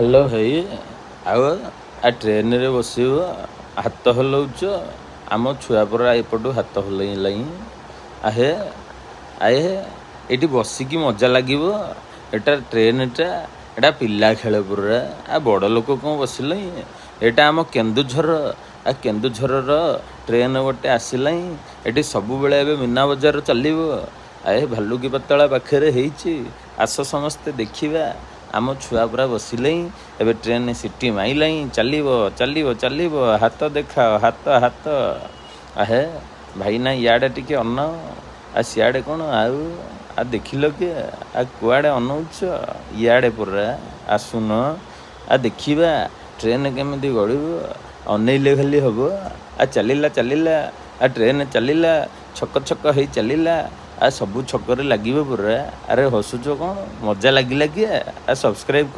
Hello ଭାଇ, ଆଉ ଟ୍ରେନରେ ବସିବ, ହାତ ହଲଉଛ। ଆମ ଛୁଆ ପରା ଏପଟୁ ହାତ ହଲେଇଲାଣି। ଆହେ ଆହେ, ଏଇଠି ବସିକି ମଜା ଲାଗିବ। ଏଟା ଟ୍ରେନଟା, ଏଟା ପିଲା ଖେଳ ପୁରା। ବଡ଼ ଲୋକ କ'ଣ ବସିଲାଣି? ଏଇଟା ଆମ କେନ୍ଦୁଝର। କେନ୍ଦୁଝରର ଟ୍ରେନ ଗୋଟେ ଆସିଲାଣି। ଏଠି ସବୁବେଳେ ଏବେ ମୀନା ବଜାର ଚାଲିବ। ଭାଲୁକି ପାତଳା ପାଖରେ ହେଇଛି। ଆସ ସମସ୍ତେ ଦେଖିବା। ଆମ ଛୁଆ ପୁରା ବସିଲେଇଁ। ଏବେ ଟ୍ରେନ ସିଟି ମାଇଲାଇଁ। ଚାଲିବ ଚାଲିବ ଚାଲିବ। ହାତ ଦେଖାଅ, ହାତ ହାତ। ଆହେ ଭାଇନା, ଇଆଡ଼େ ଟିକେ ଅନାଅ। ସିଆଡ଼େ କ'ଣ ଆଉ ଦେଖିଲ କି? କୁଆଡ଼େ ଅନଉଛ? ଇଆଡ଼େ ପୁରା ଆସୁନ। ଦେଖିବା ଟ୍ରେନ କେମିତି ଗଡ଼ିବ। ଅନେଇଲେ ଖାଲି ହବ। ଚାଲିଲା ଚାଲିଲା, ଟ୍ରେନ ଚାଲିଲା। ଛକ ଛକ ହେଇ ଚାଲିଲା। ସବୁ ଛକରେ ଲାଗିବ ପୁରା। ଆରେ ହସୁଛ କ'ଣ? ମଜା ଲାଗିଲା କି? ସବସ୍କ୍ରାଇବ୍